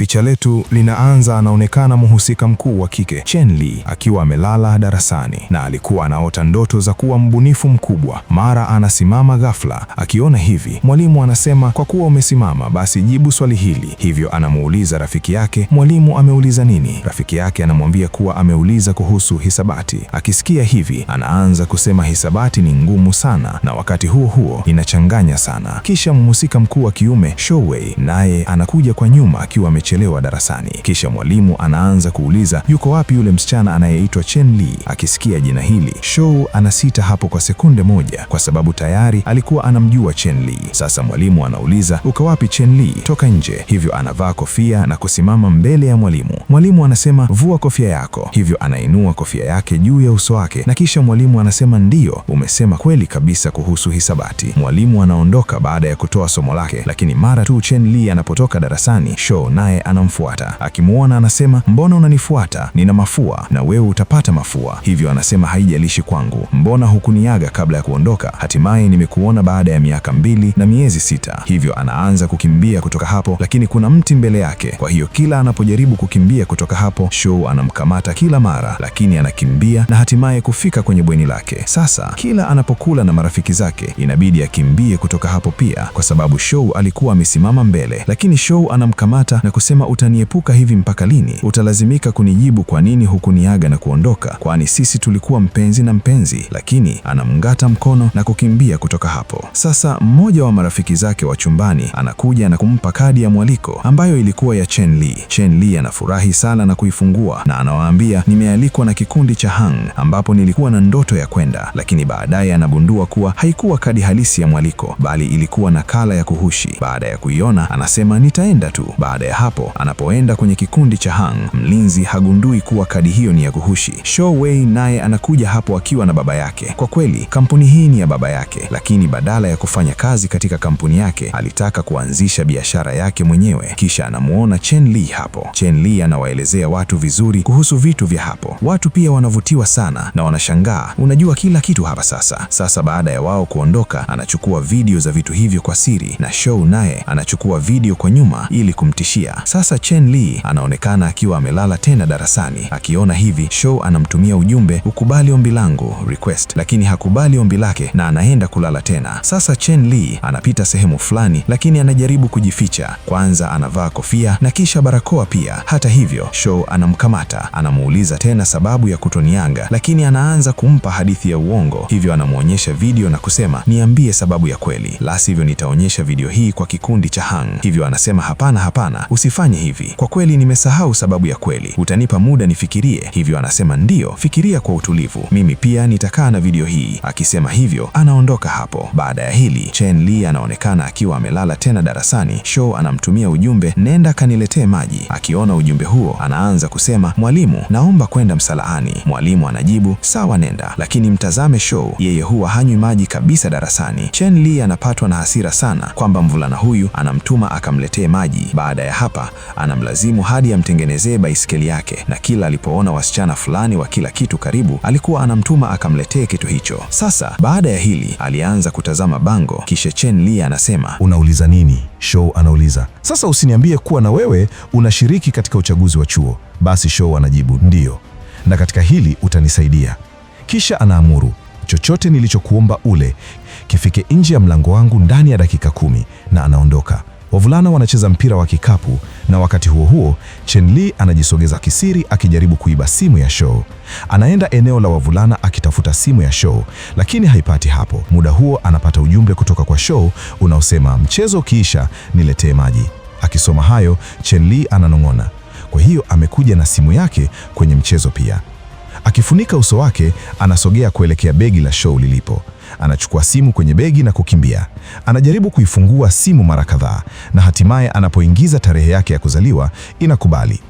Picha letu linaanza, anaonekana mhusika mkuu wa kike Chen Li akiwa amelala darasani na alikuwa anaota ndoto za kuwa mbunifu mkubwa. Mara anasimama ghafla. Akiona hivi, mwalimu anasema, kwa kuwa umesimama basi jibu swali hili. Hivyo anamuuliza rafiki yake, mwalimu ameuliza nini? Rafiki yake anamwambia kuwa ameuliza kuhusu hisabati. Akisikia hivi, anaanza kusema hisabati ni ngumu sana na wakati huo huo inachanganya sana. Kisha mhusika mkuu wa kiume Shou Wei naye anakuja kwa nyuma akiwa chelewa darasani. Kisha mwalimu anaanza kuuliza yuko wapi yule msichana anayeitwa Chen Li. Akisikia jina hili, Shou anasita hapo kwa sekunde moja kwa sababu tayari alikuwa anamjua Chen Li. Sasa mwalimu anauliza uko wapi Chen Li? Toka nje. Hivyo anavaa kofia na kusimama mbele ya mwalimu. Mwalimu anasema vua kofia yako. Hivyo anainua kofia yake juu ya uso wake na kisha mwalimu anasema ndiyo, umesema kweli kabisa kuhusu hisabati. Mwalimu anaondoka baada ya kutoa somo lake, lakini mara tu Chen Li anapotoka darasani, Shou naye anamfuata. Akimuona anasema mbona unanifuata? Nina mafua na wewe utapata mafua. Hivyo anasema haijalishi kwangu, mbona hukuniaga kabla ya kuondoka? Hatimaye nimekuona baada ya miaka 2 na miezi 6. Hivyo anaanza kukimbia kutoka hapo, lakini kuna mti mbele yake. Kwa hiyo kila anapojaribu kukimbia kutoka hapo, Shou anamkamata kila mara, lakini anakimbia na hatimaye kufika kwenye bweni lake. Sasa kila anapokula na marafiki zake inabidi akimbie kutoka hapo pia, kwa sababu Shou alikuwa amesimama mbele, lakini Shou anamkamata na kusema utaniepuka hivi mpaka lini? Utalazimika kunijibu kwa nini hukuniaga na kuondoka, kwani sisi tulikuwa mpenzi na mpenzi. Lakini anamngata mkono na kukimbia kutoka hapo. Sasa mmoja wa marafiki zake wa chumbani anakuja na kumpa kadi ya mwaliko ambayo ilikuwa ya Chen Li. Chen Li anafurahi sana na kuifungua na anawaambia nimealikwa na kikundi cha Hang ambapo nilikuwa na ndoto ya kwenda, lakini baadaye anagundua kuwa haikuwa kadi halisi ya mwaliko bali ilikuwa nakala ya kuhushi. Baada ya kuiona anasema nitaenda tu. Baada ya hapo anapoenda kwenye kikundi cha Hang, mlinzi hagundui kuwa kadi hiyo ni ya kuhushi. Shou Wei naye anakuja hapo akiwa na baba yake. Kwa kweli kampuni hii ni ya baba yake, lakini badala ya kufanya kazi katika kampuni yake alitaka kuanzisha biashara yake mwenyewe. Kisha anamuona Chen Li hapo. Chen Li anawaelezea watu vizuri kuhusu vitu vya hapo. Watu pia wanavutiwa sana na wanashangaa, unajua kila kitu hapa sasa. Sasa baada ya wao kuondoka, anachukua video za vitu hivyo kwa siri na Shou naye anachukua video kwa nyuma ili kumtishia. Sasa Chen Li anaonekana akiwa amelala tena darasani. Akiona hivi, Shou anamtumia ujumbe ukubali ombi langu request, lakini hakubali ombi lake na anaenda kulala tena. Sasa Chen Li anapita sehemu fulani, lakini anajaribu kujificha. Kwanza anavaa kofia na kisha barakoa pia. Hata hivyo, Shou anamkamata, anamuuliza tena sababu ya kutoniaga, lakini anaanza kumpa hadithi ya uongo. Hivyo anamuonyesha video na kusema niambie sababu ya kweli, la sivyo nitaonyesha video hii kwa kikundi cha Hang. Hivyo anasema hapana, usifanye hivi, kwa kweli nimesahau sababu ya kweli, utanipa muda nifikirie. Hivyo anasema ndiyo, fikiria kwa utulivu, mimi pia nitakaa na video hii. Akisema hivyo anaondoka hapo. Baada ya hili, Chen Li anaonekana akiwa amelala tena darasani. Shou anamtumia ujumbe nenda kaniletee maji. Akiona ujumbe huo anaanza kusema mwalimu, naomba kwenda msalani. Mwalimu anajibu sawa nenda, lakini mtazame Shou, yeye huwa hanywi maji kabisa darasani. Chen Li anapatwa na hasira sana kwamba mvulana huyu anamtuma akamletee maji. Baada ya hapa anamlazimu hadi amtengenezee baisikeli yake, na kila alipoona wasichana fulani wa kila kitu karibu alikuwa anamtuma akamletee kitu hicho. Sasa baada ya hili alianza kutazama bango, kisha Chen Li anasema unauliza nini? Shou anauliza sasa usiniambie kuwa na wewe unashiriki katika uchaguzi wa chuo. Basi Shou anajibu ndiyo, na katika hili utanisaidia. Kisha anaamuru chochote nilichokuomba ule kifike nje ya mlango wangu ndani ya dakika 10, na anaondoka. Wavulana wanacheza mpira wa kikapu na wakati huo huo Chen Li anajisogeza kisiri akijaribu kuiba simu ya Shou. Anaenda eneo la wavulana akitafuta simu ya Shou, lakini haipati hapo. Muda huo anapata ujumbe kutoka kwa Shou unaosema mchezo ukiisha niletee maji. Akisoma hayo, Chen Li ananong'ona. Kwa hiyo amekuja na simu yake kwenye mchezo pia. Akifunika uso wake, anasogea kuelekea begi la Shou lilipo. Anachukua simu kwenye begi na kukimbia. Anajaribu kuifungua simu mara kadhaa na hatimaye anapoingiza tarehe yake ya kuzaliwa inakubali.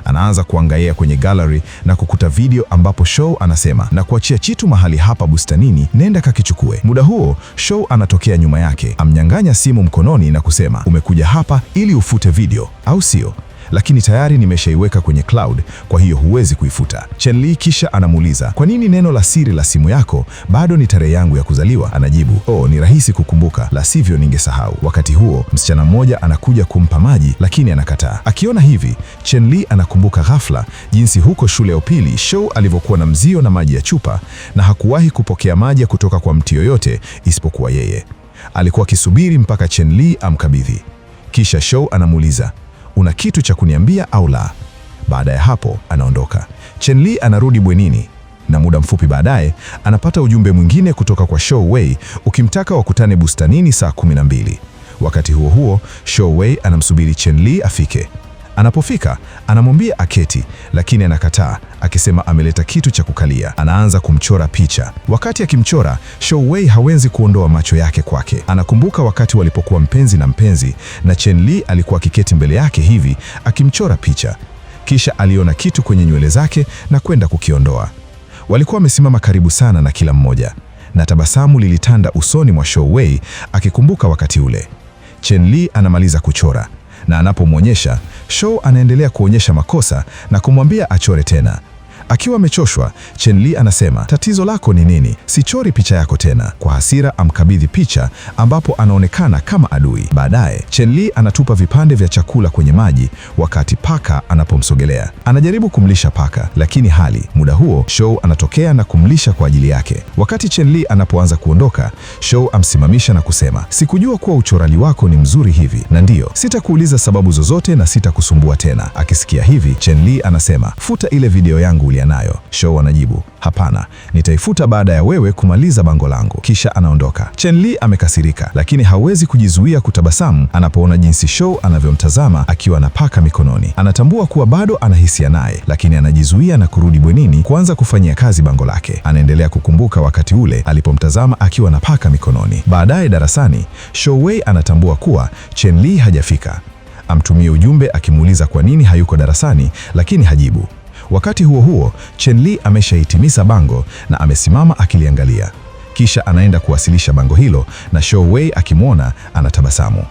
Anaanza kuangalia kwenye gallery na kukuta video ambapo Shou anasema na kuachia chitu mahali hapa bustanini, nenda kakichukue. Muda huo Shou anatokea nyuma yake, amnyang'anya simu mkononi na kusema umekuja hapa ili ufute video, au sio? lakini tayari nimeshaiweka kwenye cloud, kwa hiyo huwezi kuifuta. Chen Li kisha anamuuliza, kwa nini neno la siri la simu yako bado ni tarehe yangu ya kuzaliwa? Anajibu, oh, ni rahisi kukumbuka, la sivyo ningesahau. Wakati huo msichana mmoja anakuja kumpa maji, lakini anakataa. Akiona hivi, Chen Li anakumbuka ghafla jinsi huko shule ya upili Shou alivyokuwa na mzio na maji ya chupa na hakuwahi kupokea maji kutoka kwa mtu yoyote isipokuwa yeye. Alikuwa akisubiri mpaka Chen Li amkabidhi. Kisha Shou anamuuliza, una kitu cha kuniambia au la? Baada ya hapo anaondoka. Chen Li anarudi bwenini na muda mfupi baadaye anapata ujumbe mwingine kutoka kwa Shou Wei ukimtaka wakutane bustanini saa 12. Wakati huo huo, Shou Wei anamsubiri Chen Li afike. Anapofika, anamwambia aketi, lakini anakataa akisema ameleta kitu cha kukalia. Anaanza kumchora picha. Wakati akimchora, Shou Wei hawezi kuondoa macho yake kwake. Anakumbuka wakati walipokuwa mpenzi na mpenzi na Chen Li alikuwa akiketi mbele yake hivi akimchora picha. Kisha aliona kitu kwenye nywele zake na kwenda kukiondoa. Walikuwa wamesimama karibu sana na kila mmoja, na tabasamu lilitanda usoni mwa Shou Wei akikumbuka wakati ule. Chen Li anamaliza kuchora na anapomwonyesha, Shou anaendelea kuonyesha makosa na kumwambia achore tena. Akiwa amechoshwa, Chen Li anasema, tatizo lako ni nini? Sichori picha yako tena. Kwa hasira amkabidhi picha ambapo anaonekana kama adui. Baadaye, Chen Li anatupa vipande vya chakula kwenye maji wakati paka anapomsogelea. Anajaribu kumlisha paka, lakini hali. Muda huo, Shou anatokea na kumlisha kwa ajili yake. Wakati Chen Li anapoanza kuondoka, Shou amsimamisha na kusema, sikujua kuwa uchoraji wako ni mzuri hivi, na ndiyo, sitakuuliza sababu zozote na sitakusumbua tena. Akisikia hivi, Chen Li anasema, futa ile video yangu nayo. Shou anajibu, hapana, nitaifuta baada ya wewe kumaliza bango langu. Kisha anaondoka. Chen Li amekasirika, lakini hawezi kujizuia kutabasamu anapoona jinsi Shou anavyomtazama akiwa na paka mikononi. Anatambua kuwa bado anahisia naye, lakini anajizuia na kurudi bwenini kuanza kufanyia kazi bango lake. Anaendelea kukumbuka wakati ule alipomtazama akiwa na paka mikononi. Baadaye darasani, Shou Wei anatambua kuwa Chen Li hajafika. Amtumie ujumbe akimuuliza kwa nini hayuko darasani, lakini hajibu. Wakati huo huo, Chen Li ameshahitimisha bango na amesimama akiliangalia. Kisha anaenda kuwasilisha bango hilo na Shou Wei akimwona anatabasamu.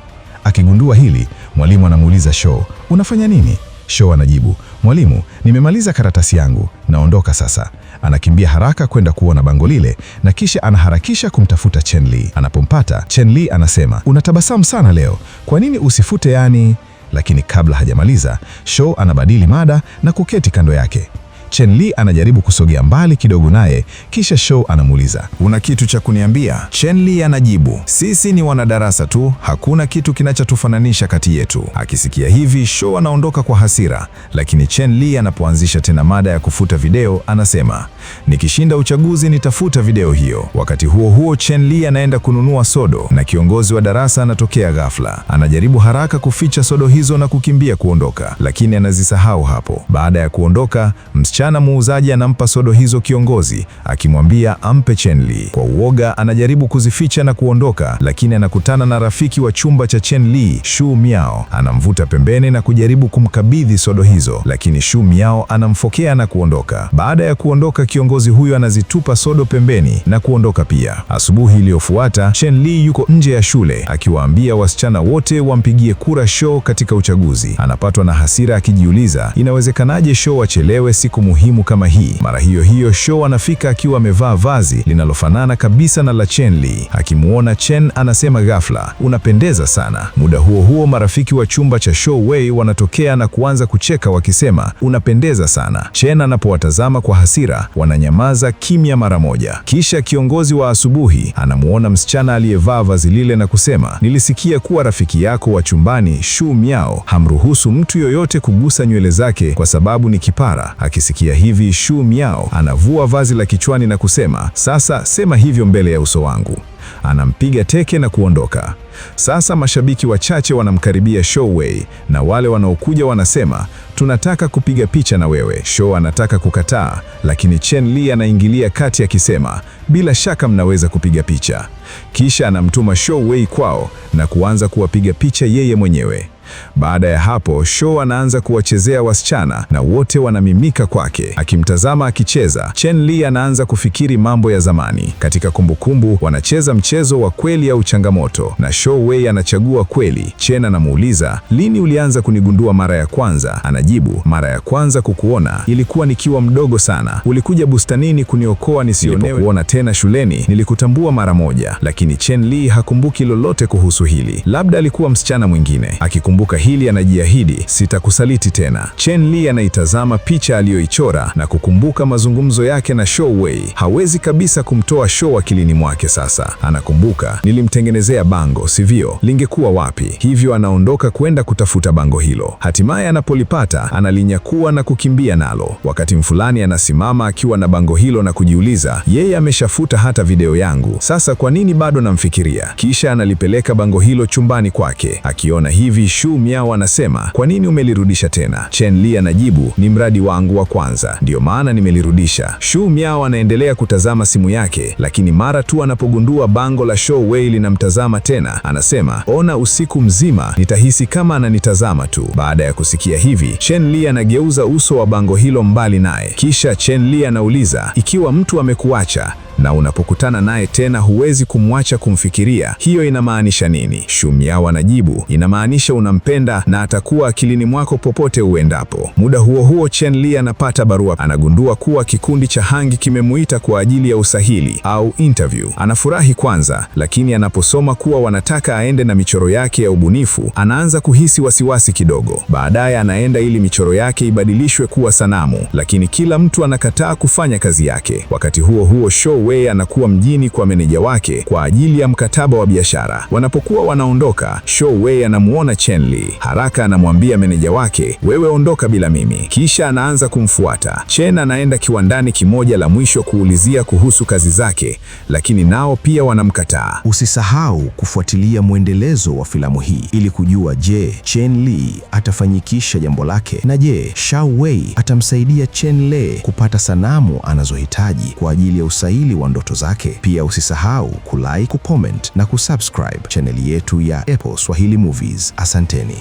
Akigundua hili, mwalimu anamuuliza Shou, unafanya nini? Shou anajibu, mwalimu, nimemaliza karatasi yangu, naondoka sasa. Anakimbia haraka kwenda kuona bango lile na kisha anaharakisha kumtafuta Chen Li. Anapompata, Chen Li anasema, unatabasamu sana leo, kwa nini usifute yani? Lakini kabla hajamaliza, Shou anabadili mada na kuketi kando yake. Chen Li anajaribu kusogea mbali kidogo naye, kisha Shou anamuuliza, una kitu cha kuniambia? Chen Li anajibu, sisi ni wanadarasa tu, hakuna kitu kinachotufananisha kati yetu. Akisikia hivi, Shou anaondoka kwa hasira, lakini Chen Li anapoanzisha tena mada ya kufuta video, anasema, nikishinda uchaguzi nitafuta video hiyo. Wakati huo huo, Chen Li anaenda kununua sodo na kiongozi wa darasa anatokea ghafla. Anajaribu haraka kuficha sodo hizo na kukimbia kuondoka, lakini anazisahau hapo. Baada ya kuondoka, msichana muuzaji anampa sodo hizo kiongozi, akimwambia ampe Chen Li. Kwa uoga anajaribu kuzificha na kuondoka, lakini anakutana na rafiki wa chumba cha Chen Li, Shu Miao. Anamvuta pembeni na kujaribu kumkabidhi sodo hizo, lakini Shu Miao anamfokea na kuondoka. Baada ya kuondoka, kiongozi huyo anazitupa sodo pembeni na kuondoka pia. Asubuhi iliyofuata, Chen Li yuko nje ya shule akiwaambia wasichana wote wampigie kura Shou katika uchaguzi. Anapatwa na hasira akijiuliza, inawezekanaje Shou achelewe siku muhimu kama hii? Mara hiyo hiyo, Shou anafika akiwa amevaa vazi linalofanana kabisa na la Chen Li. Akimuona Chen, anasema ghafla, unapendeza sana. Muda huo huo, marafiki wa chumba cha Shou Wei wanatokea na kuanza kucheka wakisema, unapendeza sana. Chen anapowatazama kwa hasira, wananyamaza kimya mara moja. Kisha kiongozi wa asubuhi anamuona msichana aliyevaa vazi lile na kusema, nilisikia kuwa rafiki yako wa chumbani Shu Miao hamruhusu mtu yoyote kugusa nywele zake kwa sababu ni kipara. Akisikia hivi, Shu Miao anavua vazi la kichwani na kusema, sasa sema hivyo mbele ya uso wangu. Anampiga teke na kuondoka. Sasa mashabiki wachache wanamkaribia Shou Wei na wale wanaokuja wanasema, tunataka kupiga picha na wewe. Shou anataka kukataa, lakini Chen Li anaingilia kati akisema, bila shaka mnaweza kupiga picha. Kisha anamtuma Shou Wei kwao na kuanza kuwapiga picha yeye mwenyewe. Baada ya hapo, Shou anaanza kuwachezea wasichana na wote wanamimika kwake. Akimtazama akicheza, Chen Li anaanza kufikiri mambo ya zamani. Katika kumbukumbu, wanacheza mchezo wa kweli au changamoto, na Shou Wei anachagua kweli. Chen anamuuliza, lini ulianza kunigundua mara ya kwanza? Anajibu, mara ya kwanza kukuona ilikuwa nikiwa mdogo sana. Ulikuja bustanini kuniokoa nisionewe. Nilipokuona tena shuleni nilikutambua mara moja. Lakini Chen Li hakumbuki lolote kuhusu hili. Labda alikuwa msichana mwingine. Akikumbuka hili anajiahidi, sitakusaliti tena. Chen Li anaitazama picha aliyoichora na kukumbuka mazungumzo yake na Shou Wei. Hawezi kabisa kumtoa Shou akilini mwake sasa. Anakumbuka, nilimtengenezea bango, sivyo? Lingekuwa wapi? Hivyo anaondoka kwenda kutafuta bango hilo. Hatimaye anapolipata, analinyakua na kukimbia nalo. Wakati fulani anasimama akiwa na bango hilo na kujiuliza, yeye ameshafuta hata video yangu. Sasa kwa nini bado namfikiria? Kisha analipeleka bango hilo chumbani kwake. Akiona hivi, Shu Miao anasema, kwa nini umelirudisha tena? Chen Li anajibu, ni mradi wangu wa kwanza, ndio maana nimelirudisha. Shu Miao anaendelea kutazama simu yake, lakini mara tu anapogundua bango la Shou Wei linamtazama tena, anasema, ona, usiku mzima nitahisi kama ananitazama tu. Baada ya kusikia hivi, Chen Li anageuza uso wa bango hilo mbali naye. Kisha Chen Li anauliza, ikiwa mtu amekuacha na unapokutana naye tena huwezi kumwacha kumfikiria, hiyo inamaanisha nini? Shu Miao anajibu, inamaanisha unampenda na atakuwa akilini mwako popote uendapo. Muda huo huo, Chen Li anapata barua. Anagundua kuwa kikundi cha Hangi kimemuita kwa ajili ya usahili au interview. Anafurahi kwanza, lakini anaposoma kuwa wanataka aende na michoro yake ya ubunifu, anaanza kuhisi wasiwasi kidogo. Baadaye anaenda ili michoro yake ibadilishwe kuwa sanamu, lakini kila mtu anakataa kufanya kazi yake. Wakati huo huo, Shou Wei anakuwa mjini kwa meneja wake kwa ajili ya mkataba wa biashara. Wanapokuwa wanaondoka, Shou Wei anamuona Chen Li. Haraka anamwambia meneja wake, wewe ondoka bila mimi. Kisha anaanza kumfuata. Chen anaenda kiwandani kimoja la mwisho kuulizia kuhusu kazi zake, lakini nao pia wanamkataa. Usisahau kufuatilia mwendelezo wa filamu hii ili kujua, je, Chen Li atafanyikisha jambo lake, na je, Shou Wei atamsaidia Chen Li kupata sanamu anazohitaji kwa ajili ya usaili wa ndoto zake. Pia usisahau kulike, kucomment na kusubscribe chaneli yetu ya Apple Swahili Movies. Asanteni.